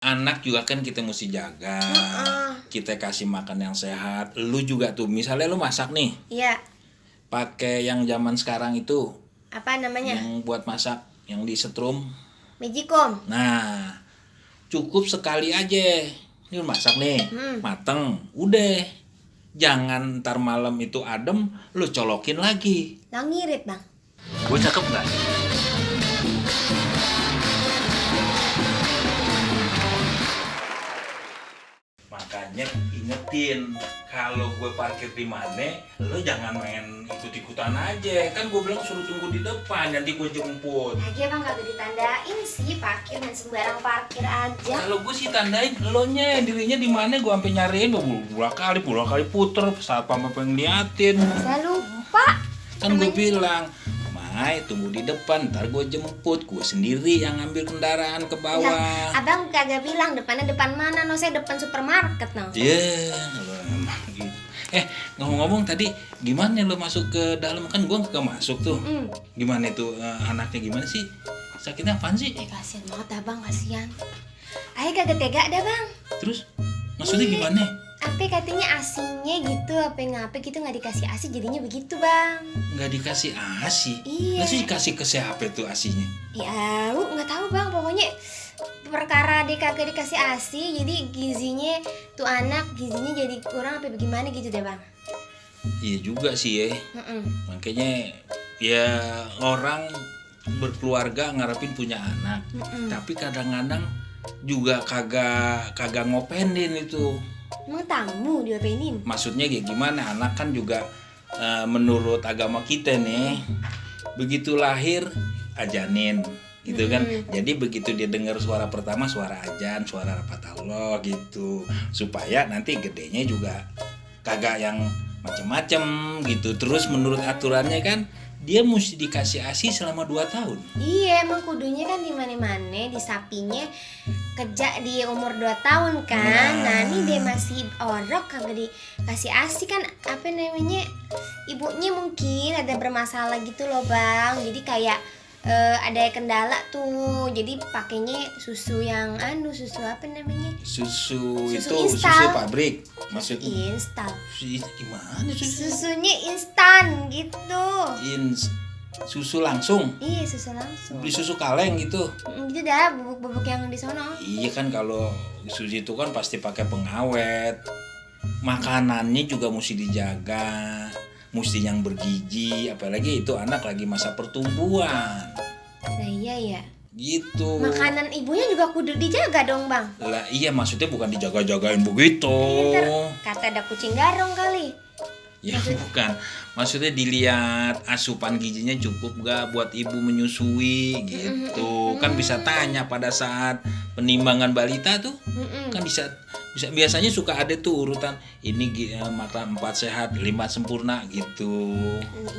Anak juga kan kita mesti jaga. Kita kasih makan yang sehat. Lu juga tuh, misalnya lu masak nih. Iya. Pakai yang zaman sekarang itu. Apa namanya? Yang buat masak, yang disetrum. Magicom. Nah, cukup sekali aja. Ini lu masak nih, mateng. Udah. Jangan ntar malam itu adem, lu colokin lagi. Lah ngirit, Bang. Gue cakep nggak? Makanya ingetin, kalau gue parkir di mana, lo jangan main ikut-ikutan aja. Kan gue bilang suruh tunggu di depan, nanti gue jemput. Lagi Bang kagak ditandain sih parkir, main sembarang parkir aja. Kalau gue sih tandain lo nya dirinya di mana, gue sampai nyariin puluh kali puter saat papa pengen liatin. Saya lupa. Kan gue bilang, Mai tunggu di depan, ntar gue jemput. Gue sendiri yang ngambil kendaraan ke bawah. Nah, abang kagak bilang depannya depan mana, no saya depan supermarket no. Iya, emang gitu. Ngomong-ngomong tadi gimana lo masuk ke dalam, kan gue gak masuk tuh. Gimana itu anaknya gimana sih? Sakitnya apaan sih? Kasian banget abang, kasian. Ayah kagak tega dah bang. Terus maksudnya gimana? Apa katanya asinya gitu, apa ngapain gitu nggak dikasih asi jadinya begitu bang. Nggak dikasih asi? Iya. Terus dikasih ke siapa tuh asinya? Ya lu nggak tahu bang, pokoknya perkara dia kagak dikasih asi jadi gizinya tuh anak gizinya jadi kurang apa bagaimana gitu deh bang. Iya juga sih ya. Makanya ya orang berkeluarga ngarepin punya anak, tapi kadang-kadang juga kagak ngopenin itu. Emang tamu diopenin? Maksudnya kayak gimana, anak kan juga menurut agama kita nih, begitu lahir ajanin gitu kan. Jadi begitu dia dengar suara pertama, suara ajan, suara rapat Allah gitu, supaya nanti gedenya juga kagak yang macem-macem gitu. Terus menurut aturannya kan dia mesti dikasih ASI selama 2 tahun. Iya, emang kudunya kan di mana-mana di sapinya kerja di umur 2 tahun kan. Nah, ini dia masih orok kagak dikasih ASI kan, apa namanya? Ibunya mungkin ada bermasalah gitu loh, Bang. Jadi kayak ada kendala tuh. Jadi pakainya susu yang susu apa namanya? Susu itu instan. Susu pabrik. Maksudnya instan. Gimana susu? Susunya instan gitu. Susu langsung. Iya, susu langsung. Beli susu kaleng gitu. Gitu dah, bubuk-bubuk yang di sono. Iya kan, kalau susu itu kan pasti pakai pengawet. Makanannya juga mesti dijaga, mesti yang bergizi, apalagi itu anak lagi masa pertumbuhan. Nah iya ya. Gitu. Makanan ibunya juga kudu dijaga dong bang. Lah iya, maksudnya bukan dijaga-jagain begitu. Kata ada kucing garong kali. Ya bukan, maksudnya dilihat asupan gizinya cukup gak buat ibu menyusui gitu. Kan bisa tanya pada saat penimbangan balita tuh. Kan bisa biasanya suka ada tuh urutan ini makan 4 sehat 5 sempurna gitu.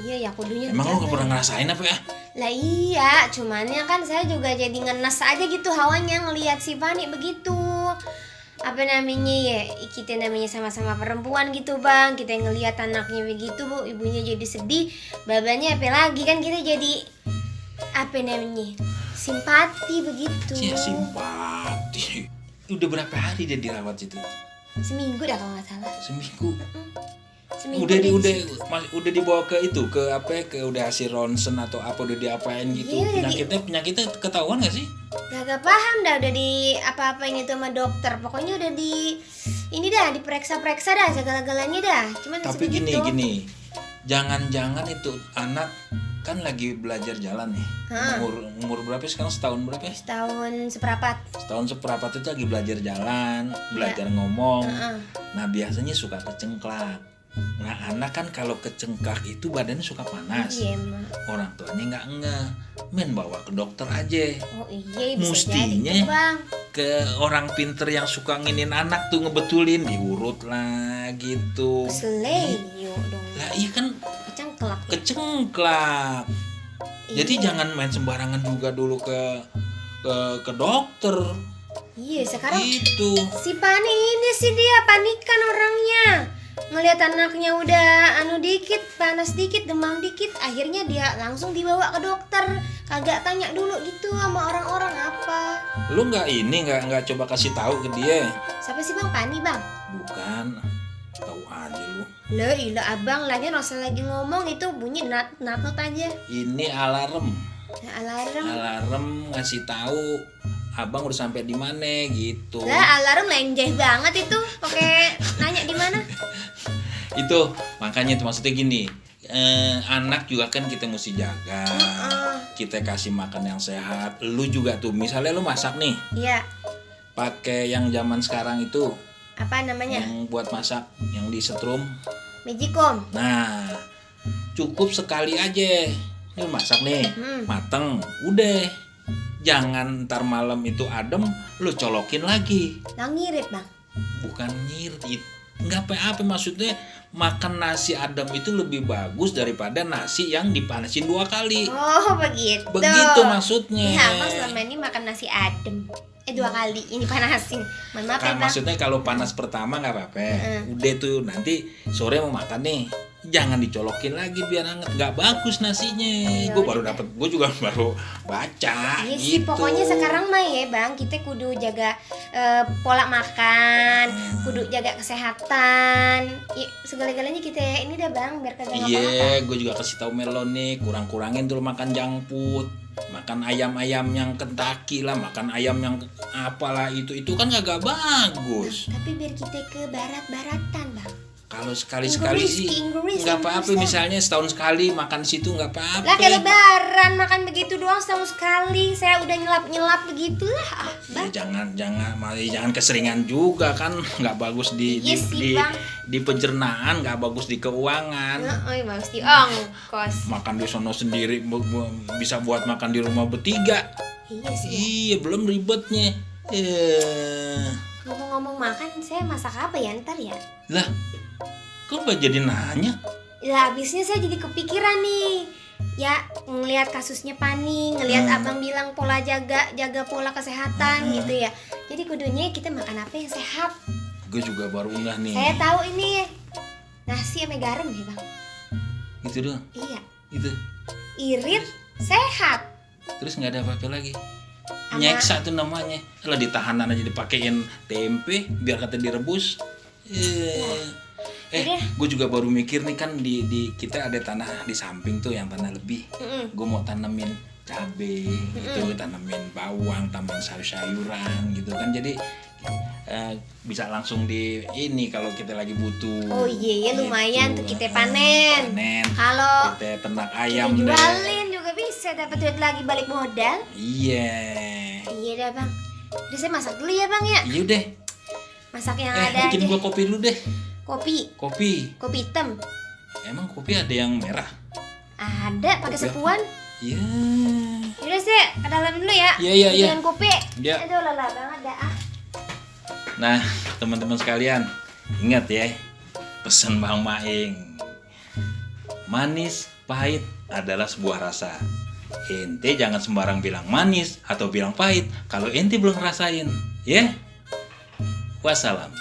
Iya ya kudunya. Emang lo gak pernah ngerasain apa ya? Lah iya, cumannya kan saya juga jadi ngenes aja gitu hawanya ngelihat si Fani begitu. Apa namanya ya, kita namanya sama-sama perempuan gitu bang, kita ngelihat anaknya begitu bu, ibunya jadi sedih, babanya apa lagi kan kita jadi apa namanya simpati begitu. Ya simpati. Udah berapa hari dia dirawat itu? Seminggu dah kalau nggak salah. Seminggu. Seminggu udah dibawa ke itu udah hasil ronsen atau apa, udah diapain gitu? Iya, penyakitnya ketahuan nggak sih? Gak paham dah, udah di apa-apain itu sama dokter. Pokoknya udah diperiksa-periksa dah segala-galanya dah. Cuman tapi gini, jangan-jangan itu anak kan lagi belajar jalan nih. Umur berapa sekarang? Setahun berapa? Setahun seperapat itu lagi belajar jalan, belajar ngomong. Nah biasanya suka kecengklak. Nah anak kan kalau kecengklak itu badannya suka panas. Iya emang. Orang tuanya nggak main bawa ke dokter aja. Oh iya, bisa mustinya jadi tuh, bang. Ke orang pinter yang suka nginin anak tuh, ngebetulin, diurut lah gitu. Seleyo dong. Lah iya kan kecengklak. Jadi jangan main sembarangan juga dulu ke dokter. Iya sekarang itu si Pani ini sih dia panikan orangnya. ngelihat anaknya udah dikit, panas dikit, demam dikit, akhirnya dia langsung dibawa ke dokter. Kagak tanya dulu gitu sama orang-orang apa. Lu nggak coba kasih tahu ke dia? Siapa sih Bang? Pani Bang? Bukan, tahu aja lu. Lah ilah abang, lagi Rosel lagi ngomong itu bunyi nat aja. Ini alarm. Nah, alarm. Alarm ngasih tahu abang udah sampai di mana gitu. Lah alarm lenjeh banget itu, pakai nanya di mana? Itu makanya itu maksudnya gini, anak juga kan kita mesti jaga. Kita kasih makan yang sehat. Lu juga tuh, misalnya lu masak nih, Iya. pakai yang zaman sekarang itu, Apa namanya? yang buat masak, yang disetrum. Magicom. Nah, cukup sekali aja. Lu masak nih, mateng, udah. Jangan ntar malam itu adem, lu colokin lagi. Lah ngirit Bang. Bukan ngirit, nggak apa-apa, maksudnya makan nasi adem itu lebih bagus daripada nasi yang dipanasin 2 kali. Oh begitu. Begitu maksudnya. Ya Bang selama ini makan nasi adem. 2 kali ini panasin. Mohon maaf ya Kan Bang. maksudnya kalau panas pertama nggak apa-apa. Udah tuh nanti sore mau makan nih, jangan dicolokin lagi biar hangat. Nggak bagus nasinya. Gue juga baru baca. Iya sih, gitu. pokoknya sekarang mah ya Bang, kita kudu jaga pola makan, kudu jaga kesehatan. Segala-galanya kita ini dah Bang, biar kagak ngapa-ngapa. Iya, gue juga kasih tahu Melon nih, kurang-kurangin dulu makan junk food. Makan ayam-ayam yang Kentucky lah, makan ayam yang apalah itu kan kagak bagus. Tapi biar kita ke barat-baratan Bang. Kalau sekali-sekali sih Inggris, nggak apa-apa, misalnya setahun sekali makan situ nggak apa-apa. Lah kayak lebaran makan begitu doang setahun sekali. Saya udah nyelap begitulah. Ya, jangan keseringan juga kan, nggak bagus di Iya sih, Bang. di pencernaan, nggak bagus di keuangan. Bagus di ongkos. Makan di sono sendiri bisa buat makan di rumah bertiga. Iya sih. Iya, belum ribetnya. Ngomong-ngomong makan, saya masak apa ya ntar ya? Lah, kok gak jadi nanya? Lah abisnya saya jadi kepikiran nih. Ya ngelihat kasusnya Pani, ngelihat abang bilang pola jaga pola kesehatan gitu ya. Jadi kudunya kita makan apa yang sehat. Gue juga baru unggah nih. Saya tahu ini nasi sama garam ya Bang. Itu doang. Iya. Itu. Irit sehat. Terus nggak ada apa-apa lagi. Ama- Nyeksa tuh namanya. Lah di tahanan aja dipakein tempe biar kata direbus. Gue juga baru mikir nih kan di kita ada tanah di samping tuh yang tanah lebih. Gue mau tanemin cabe gitu, tanemin bawang, tanemin sayur-sayuran gitu kan. Jadi bisa langsung di ini kalau kita lagi butuh. Oh iya gitu. lumayan tuh kita panen. Kalau kita ternak kita ayam deh. jualin juga bisa dapat duit lagi balik modal. Iya. Iya dah Bang. Udah saya masak dulu ya Bang ya. Iya deh. Masak yang ada Bikin aja. gua kopi dulu deh. Kopi hitam. Emang kopi ada yang merah? Ada pakai Kopi apa? sepuan. Iya. Udah sih, ke dalam dulu ya. Iya. Bikin kopi. Iya. Aduh lelah banget dah. Nah, teman-teman sekalian, ingat ya, pesan Bang Maing. Manis, pahit adalah sebuah rasa. Ente jangan sembarang bilang manis atau bilang pahit kalau ente belum ngerasain, ya. Wassalam.